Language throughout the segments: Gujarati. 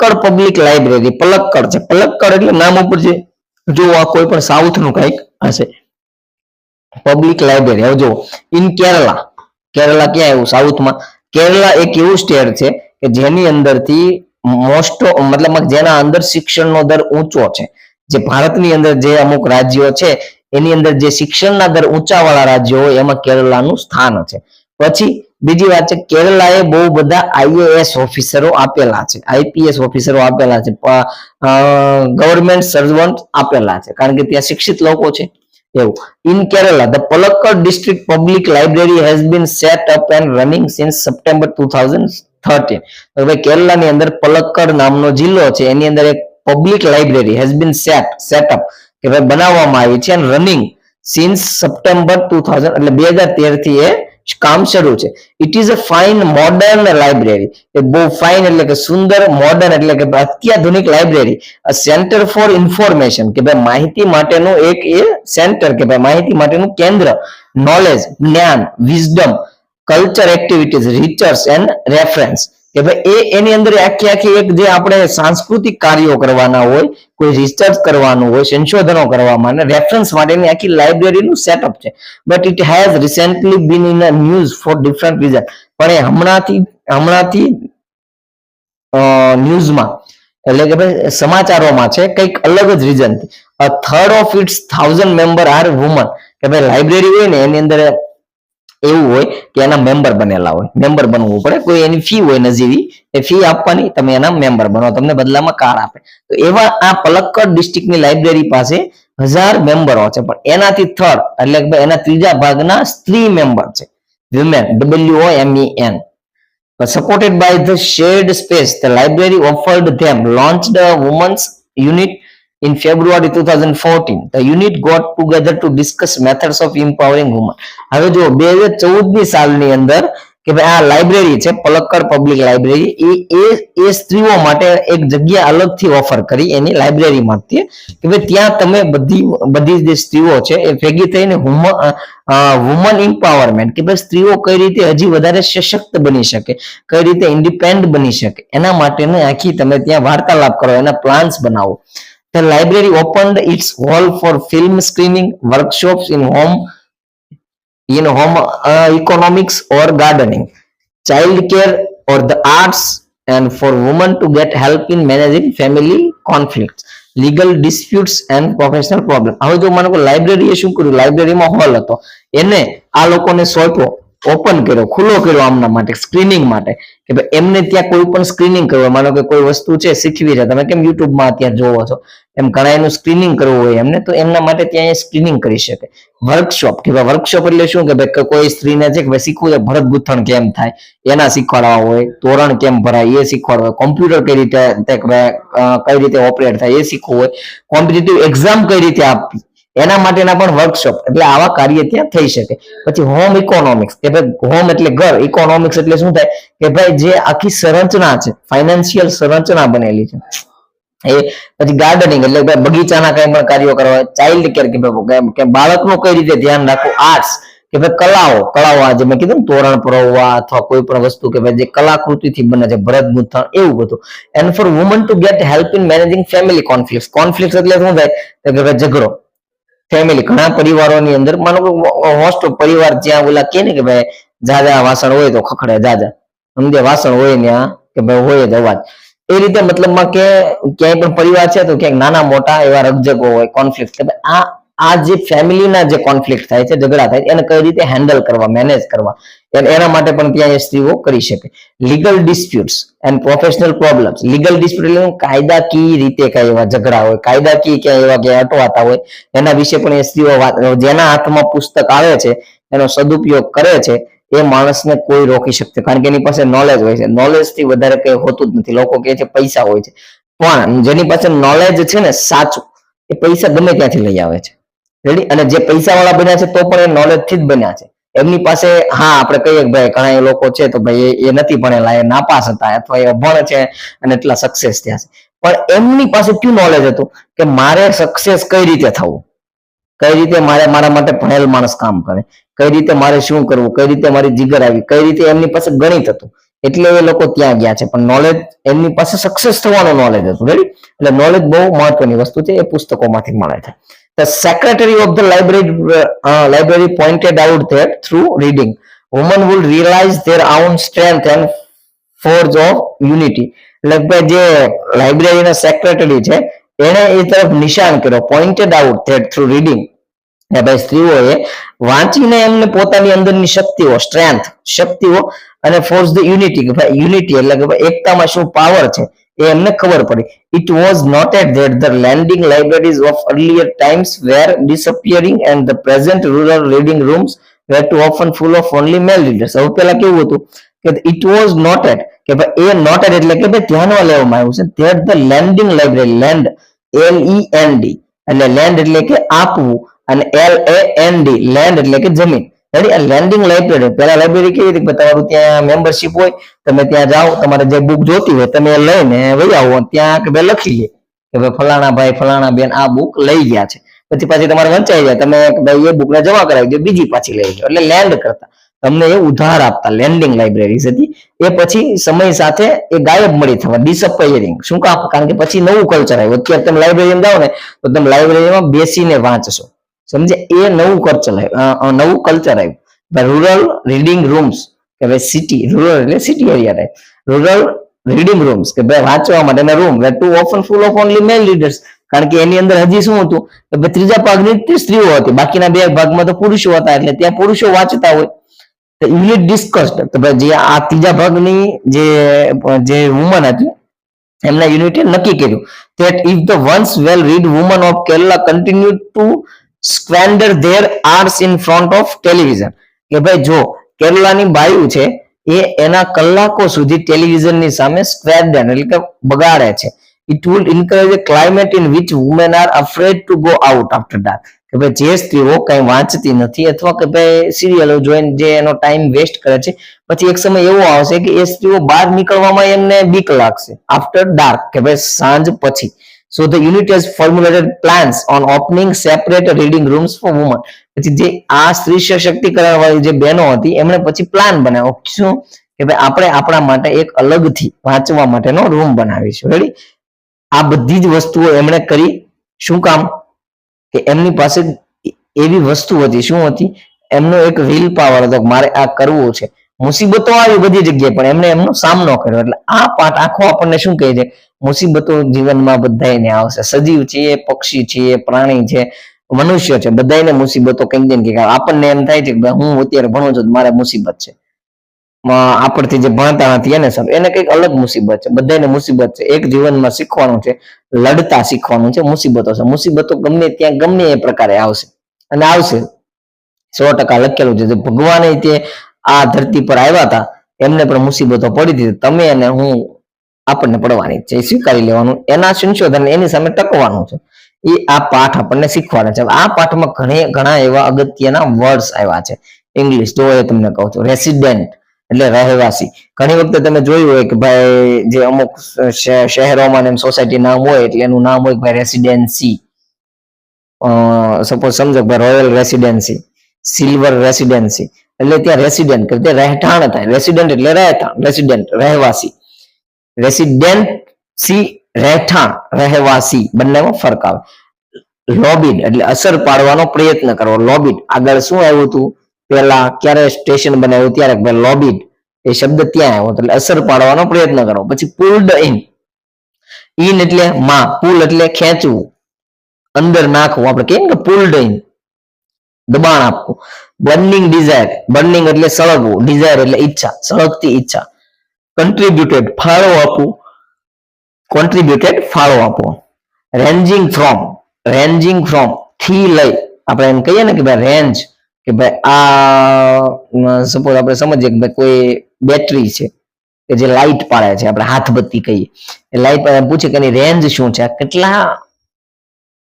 Palakkad public library. પલક્કડ છે, પલક્કડ એટલે નામ ઉપર છે, જો આ કોઈ પણ સાઉથ નું કઈક હશે. Public library. હવે જો ઇન કેરલા, કેરલા ક્યાં આવ્યું સાઉથમાં? કેરલા એક એવું સ્ટેટ છે કે જેની અંદરથી મોસ્ટ મતલબ જેના અંદર શિક્ષણનો દર ઊંચો છે. જે ભારતની અંદર જે અમુક રાજ્યો છે એની અંદર જે શિક્ષણના દર ઊંચાવાળા રાજ્યો હોય એમાં કેરલાનું સ્થાન છે. પછી બીજી વાત છે, કેરલાએ બહુ બધા આઈએએસ ઓફિસરો આપેલા છે, આઈપીએસ ઓફિસરો આપેલા છે, ગવર્મેન્ટ સર્વન્ટ આપેલા છે, કારણ કે ત્યાં શિક્ષિત લોકો છે. એવું. In Kerala the Palakkad district public library has been set up and running since September 2013. હવે કેરલાની અંદર પલક્કડ નામનો જિલ્લો છે, એની અંદર એક public library has been set up કે ભાઈ બનાવવામાં આવી છે અને રનિંગ સિન્સ સપ્ટેમ્બર 2000 એટલે 2013 થી એ કામ શરૂ છે. It is a fine modern library. એ બહુ ફાઇન એટલે કે સુંદર, મોડર્ન એટલે કે અત્યાધુનિક library. A centre for information કે ભાઈ માહિતી માટેનું એક એ સેન્ટર કે ભાઈ માહિતી માટેનું કેન્દ્ર. નોલેજ, જ્ઞાન, wisdom, culture activities, research and reference કે ભાઈ એની અંદર આખી આખી એક જે આપણે સાંસ્કૃતિક કાર્યો કરવાના હોય, કોઈ રિસર્ચ કરવાનું હોય, સંશોધનો કરવામાં અને રેફરન્સ માટેની આખી લાઇબ્રેરીનું સેટઅપ છે. But it has recently been in a news for different reason. પણ એ હમણાંથી ન્યૂઝમાં એટલે કે ભાઈ સમાચારોમાં છે કંઈક અલગ જ reason. A third of its 1000 member are woman કે ભાઈ લાઇબ્રેરી હોય ને એની અંદર એવું હોય કે એના મેમ્બર બનેલા હોય, મેમ્બર બનવું પડે, કોઈ એની ફી હોય નજીવી, એ ફી આપવાની, તમે એના મેમ્બર બનો, તમને બદલામાં કાર્ડ આપે. તો એવા આ પલક્કડ ડિસ્ટ્રિક્ટની લાઇબ્રેરી પાસે 1000 મેમ્બરો છે, પણ એનાથી થર્ડ એટલે કે એના ત્રીજા ભાગના સ્ત્રી મેમ્બર છે, women, WOMEN. Supported by the shared space, the library offered them launched a women's unit in February 2014. The unit got together to discuss methods of empowering women. હવે જો 2014ની સાલની અંદર કે ભાઈ આ લાઇબ્રેરી છે પલક્કડ પબ્લિક લાઇબ્રેરી, એ સ્ત્રીઓ માટે એક જગ્યા અલગથી ઓફર કરી એની લાઇબ્રેરીમાંથી કે ભાઈ ત્યાં તમે બધી જે સ્ત્રીઓ છે એ ભેગી થઈને વુમન એમ્પાવરમેન્ટ કે ભાઈ સ્ત્રીઓ કઈ રીતે હજી વધારે સશક્ત બની શકે, કઈ રીતે ઇન્ડિપેન્ડન્ટ બની શકે, એના માટેની આખી તમે ત્યાં વાર્તાલાપ કરો, એના પ્લાન્સ બનાવો. The library opened its hall for film screening, workshops in home economics or gardening, child care or the arts, and for women to get help in managing family conflicts, legal disputes and professional problems. હવે જો માનો કે લાઇબ્રેરીએ શું કર્યું, લાઇબ્રેરીમાં હોલ હતો, એને આ લોકોને સોંપ્યો, ઓપન કર્યો, ખુલ્લો કર્યો આમના માટે, સ્ક્રીનિંગ માટે કે ભાઈ એમને ત્યાં કોઈ પણ સ્ક્રીનિંગ કરવું, માનો કે કોઈ વસ્તુ છે શીખવી છે, તમે કેમ યુટ્યુબમાં અત્યારે જોવો છો એમ ઘણા એનું સ્ક્રીનિંગ કરવું હોય એમને, તો એમના માટે ત્યાં સ્ક્રીનિંગ કરી શકે. વર્કશોપ કે ભાઈ વર્કશોપ એટલે શું કે ભાઈ કોઈ સ્ત્રીને છે કે ભાઈ શીખવું છે, ભરત ગૂંથણ કેમ થાય એના શીખવાડવા હોય, તોરણ કેમ ભરાય એ શીખવાડવા હોય, કોમ્પ્યુટર કઈ રીતે ઓપરેટ થાય એ શીખવું હોય, કોમ્પિટિટિવ એક્ઝામ કઈ રીતે આપવી એના માટેના પણ વર્કશોપ, એટલે આવા કાર્ય ત્યાં થઈ શકે. પછી હોમ ઇકોનોમિક્સ કે ભાઈ હોમ એટલે ઘર, ઇકોનોમિક્સ એટલે શું થાય કે ભાઈ જે આખી સંરચના છે, ફાઇનાન્શિયલ સંરચના બનેલી છે એ. પછી ગાર્ડનિંગ એટલે બગીચાના કઈ પણ કાર્યો કરવા, ચાઇલ્ડ કેર કે બાળકનું કઈ રીતે ધ્યાન રાખવું, આર્ટ્સ કે ભાઈ કળાઓ આજે મેં કીધું તોરણ પરોવવા અથવા કોઈ પણ વસ્તુ કે ભાઈ જે કલાકૃતિથી બને છે, ભરત ગૂંથણ એવું બધું. And for woman to get help in managing family conflict. Conflict એટલે શું થાય કે ભાઈ ઝઘડો, ફેમિલી ઘણા પરિવારોની અંદર માનો કે મોસ્ટ ઓફ પરિવાર જ્યાં ઓલા કે ને કે ભાઈ જાજા વાસણ હોય તો ખખડે જાજા, સમજે વાસણ હોય ત્યાં કે ભાઈ હોય જ અવાજ, એ રીતે મતલબમાં કે ક્યાંય પણ પરિવાર છે તો ક્યાંક નાના મોટા એવા રકઝકો હોય, કોન્ફ્લિક્ટ કે આ જે ફેમિલીના જે કોન્ફ્લિક્ટ થાય છે, ઝઘડા થાય એને કઈ રીતે હેન્ડલ કરવા, મેનેજ કરવા, એના માટે પણ ત્યાં એ સ્ત્રીઓ કરી શકે. Legal disputes and professional problems. Legal dispute એટલે કાયદાકીય રીતે કઈ એવા ઝઘડા હોય, કાયદાકીય ક્યાંય એવા ક્યાંય અટવાતા હોય એના વિશે પણ એ સ્ત્રીઓ જેના હાથમાં પુસ્તક આવે છે એનો સદુપયોગ કરે છે એ માણસને કોઈ રોકી શકશે, કારણ કે એની પાસે નોલેજ હોય છે. નોલેજ થી વધારે કઈ હોતું જ નથી. લોકો કહે છે પૈસા હોય છે, પણ જેની પાસે નોલેજ છે ને સાચું, એ પૈસા ગમે ત્યાંથી લઈ આવે છે. રેડી. અને જે પૈસા વાળા બન્યા છે તો પણ એ નોલેજ થી જ બન્યા છે. એમની પાસે હા આપણે કહીએ કે ભાઈ ઘણા લોકો છે તો ભાઈ એ નથી ભણેલા, એ નાપાસ હતા અથવા એ અભણ છે અને એટલા સક્સેસ થયા છે, પણ એમની પાસે કયું નોલેજ હતું કે મારે સક્સેસ કઈ રીતે થવું, કઈ રીતે મારે મારા માટે ભણેલ માણસ કામ કરે, કઈ રીતે મારે શું કરવું, કઈ રીતે મારી જીગર આવી, કઈ રીતે એમની પાસે ગણિત હતું. એટલે એ લોકો ત્યાં ગયા છે, પણ નોલેજ એમની પાસે સક્સેસ થવાનું નોલેજ હતું. રેડી? એટલે નોલેજ બહુ મહત્વની વસ્તુ છે, એ પુસ્તકોમાંથી મળે છે. The secretary of the library pointed out that through reading, women would realize their own strength and force of unity. એટલે જે લાઇબ્રેરીના સેક્રેટરી છે એને એ તરફ નિશાન કર્યો, pointed out that through reading, ભાઈ સ્ત્રીઓએ વાંચીને એમને પોતાની અંદરની શક્તિઓ અને ફોર્સ ધ યુનિટી, કે ભાઈ યુનિટી એટલે કે ભાઈ એકતામાં શું પાવર છે એ એમને ખબર પડી. It was noted that the lending libraries of earlier times were disappearing and the present rural reading rooms were too often full of only male readers. હવે પેલા કેવું હતું કે ઇટ વોઝ નોટેડ, કે ભાઈ એ નોટેડ એટલે કે ભાઈ ધ્યાનમાં લેવામાં આવ્યું છે that the landing library, land LEND એટલે લેન્ડ એટલે કે આપવું, અને LAND લેન્ડ એટલે કે જમીન. રેડી? આ લેન્ડિંગ લાઇબ્રેરી. પેલા લાઇબ્રેરી કેવી રીતે? તમારું ત્યાં મેમ્બરશિપ હોય, તમે ત્યાં જાઓ, તમારે જે બુક જોતી હોય તમે લઈને વહી આવો, ત્યાં કે ભાઈ લખી લે કે ભાઈ ફલાણા ભાઈ ફલાણા બેન આ બુક લઈ ગયા છે, પછી પાછી તમારે વંચાઈ જાય, તમે ભાઈ એ બુકને જમા કરાવી દો, બીજી પાછી લઈ જાઓ. એટલે લેન્ડ કરતા, તમને એ ઉધાર આપતા લેન્ડિંગ લાઇબ્રેરીઝ હતી. એ પછી સમય સાથે એ ગાયબ મળી થવા, ડિસઅપિયરિંગ. શું કામ? કારણ કે પછી નવું કલ્ચર આવ્યું. અત્યારે તમે લાઇબ્રેરીમાં જાઓ ને તો તમે લાઇબ્રેરીમાં બેસીને વાંચશો, સમજે? એ નવું કલ્ચર આવ્યું. રૂરલ રીડિંગ રૂમ્સ, કે ભાઈ સિટી, રૂરલ એટલે city area type, rural reading rooms કે ભાઈ વાંચવા માટેના room, too often full of only male readers. કારણ કે એની અંદર હજી શું હતું કે ભાઈ ત્રીજા ભાગની સ્ત્રીઓ હતી, બાકીના બે ભાગમાં તો પુરુષો હતા, એટલે ત્યાં પુરુષો વાંચતા હોય. યુનિટ ડિસ્કસ્ડ, તો ભાઈ જે આ ત્રીજા ભાગની જે વુમન હતી એમના યુનિટે નક્કી કર્યું that if the once well read women of Kerala continued to squander their hours in front of television, કે ભાઈ જો કેરલાની બાયુ છે એ એના કલાકો સુધી ટેલિવિઝનની સામે સ્ક્વેન્ડર એટલે કે બગાડે છે. It would encourage a climate in which women are afraid to go out after dark, કે ભાઈ જે સ્ત્રીઓ કઈ વાંચતી નથી અથવા કે ભાઈ સિરિયલો જોઈને જે એનો ટાઈમ વેસ્ટ કરે છે, પછી એક સમય એવો આવશે કે એ સ્ત્રીઓ બહાર નીકળવામાં એમને બીક લાગશે આફ્ટર ડાર્ક, કે ભાઈ સાંજ પછી. So the unit has formulated plans on opening separate reading rooms for women. પછી જે આ સ્ત્રી સશક્તિકરણ વાળી જે બહેનો હતી એમણે પછી પ્લાન બનાવ્યો, શું કે ભાઈ આપણે આપણા માટે એક અલગથી વાંચવા માટેનો રૂમ બનાવીશું. રેડી? આ બધી જ વસ્તુઓ એમણે કરી. શું કામ? કે એમની પાસે એવી વસ્તુ હતી. શું હતી? એમનો એક વિલ પાવર હતો, મારે આ કરવું છે. મુસીબતો આવી બધી જગ્યાએ, પણ એમણે એમનો સામનો કર્યો. એટલે આ પાઠ આખો આપણને શું કહે છે? મુસીબતો જીવનમાં બધાને આવશે. સજીવ છે, પક્ષી છે, પ્રાણી છે, મનુષ્ય છે, બધાને મુસીબતો કંઈક ને કંઈક. આપણને એમ થાય છે કે હું અત્યારે ભણું છું, મારે મુસીબત છે. આપણથી જે ભણતા નથી એને કંઈક અલગ મુસીબત છે. બધાને મુસીબત છે. એક જીવનમાં શીખવાનું છે, લડતા શીખવાનું છે. મુસીબતો છે, મુસીબતો ગમે ત્યાં ગમે એ પ્રકારે આવશે અને આવશે. 100% લખેલું છે. ભગવાને તે આ ધરતી પર આવ્યા હતા એમને પણ મુસીબતો પડી હતી. તમે અને હું આપણને પડવાની છે, એ સ્વીકારી લેવાનું, એના સંશોધન એની સામે ટકવાનું છે. એ આ પાઠ આપણને શીખવાડે છે. આ પાઠમાં ઘણા એવા અગત્યના વર્ડ્સ આવ્યા છે ઇંગ્લિશ. જો એ તમને કહું છું, રેસિડેન્ટ એટલે રહેવાસી. ઘણી વખતે તમે જોયું હોય કે ભાઈ જે અમુક શહેરોમાં એમ સોસાયટી નામ હોય એટલે એનું નામ હોય ભાઈ રેસિડેન્સી. સપોઝ સમજો ભાઈ રોયલ રેસિડેન્સી, સિલ્વર રેસિડેન્સી, એટલે ત્યાં રેસિડેન્ટ કે રહેઠાણ થાય. રેસિડેન્ટ એટલે રહેઠાણ, રેસિડેન્ટ રહેવાસી. રેસિડેન્સી રહેઠાણ, રહેવાસી, બંનેમાં ફરક આવે. લોબિડ એટલે અસર પાડવાનો પ્રયત્ન કરવો. લોબિડ આગળ શું આવ્યું હતું? પેલા ક્યારે સ્ટેશન બનાવ્યું ત્યારે લોબિડ એ શબ્દ ત્યાં આવ્યો, એટલે અસર પાડવાનો પ્રયત્ન કરો. પછી પુલ્ડ ઇન એટલે માં, પુલ એટલે ખેંચવું, અંદર નાખવું. આપણે કહીએ કે પુલ્ડ ઇન, દબાણ આપવું. બર્નિંગ ડિઝાયર, બર્નિંગ એટલે સળગવું, ડિઝાયર એટલે ઈચ્છા, સળગતી ઈચ્છા. કન્ટ્રીબ્યુટેડ ફાળો આપવું, કોન્ટ્રીબ્યુટેડ ફાળો આપવો. રેન્જિંગ ફ્રોમ થી લઈ, આપણે એમ કહીએ ને કે ભાઈ રેન્જ, કે ભાઈ આ સપોઝ આપણે સમજીએ કે ભાઈ કોઈ બેટરી છે કે જે લાઈટ પાડે છે, આપણે હાથબત્તી કહીએ, એ લાઈટ પૂછે કે એની રેન્જ શું છે, કેટલા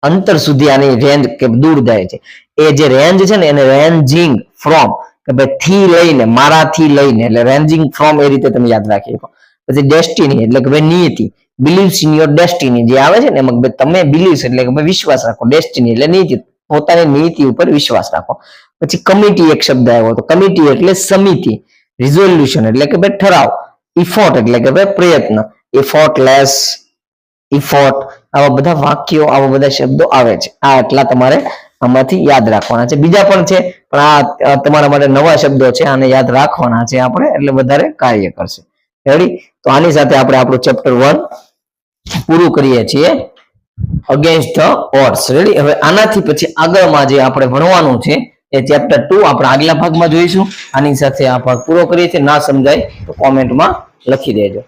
અંતર સુધી આની રેન્જ કે દૂર જાય છે. એ જે રેન્જ છે ને એને રેન્જિંગ ફ્રોમ, કે ભાઈ થી લઈને, મારાથી લઈને, એટલે રેન્જિંગ ફ્રોમ એ રીતે તમે યાદ રાખી શકો. પછી ડેસ્ટિની એટલે કે ભાઈ નીતિ, બિલીવ્સ ઇન યોર ડેસ્ટિની જે આવે છે ને એમાં તમે બિલીવ્સ એટલે કે ભાઈ વિશ્વાસ રાખો, ડેસ્ટિની એટલે નીતિ, પોતાની નીતિ ઉપર વિશ્વાસ રાખો. પછી કમિટી એક શબ્દ આવ્યો હતો, કમિટી એટલે સમિતિ. રિઝોલ્યુશન એટલે કે ભાઈ ઠરાવ, ઇફોર્ટ એટલે કે ભાઈ પ્રયત્ન, ઇફોર્ટલેસ, ઇફોર્ટ, આવા બધા વાક્યો, આવા બધા શબ્દો આવે છે. આ એટલા તમારે આમાંથી યાદ રાખવાના છે. બીજા પણ છે, પણ આ તમારા માટે નવા શબ્દો છે, આને યાદ રાખવાના છે આપણે, એટલે વધારે કાર્ય કરશે. રેડી? તો આની સાથે આપણે આપણું ચેપ્ટર 1 પૂરું કરીએ છીએ, અગેન્સ્ટ ધ ઓડ્સ. રેડી? હવે આનાથી પછી આગળમાં જે આપણે ભણવાનું છે એ ચેપ્ટર 2 આપણે આગલા ભાગમાં જોઈશું. આની સાથે આ ભાગ પૂરો કરીએ છીએ. ના સમજાય તો કોમેન્ટમાં લખી દેજો.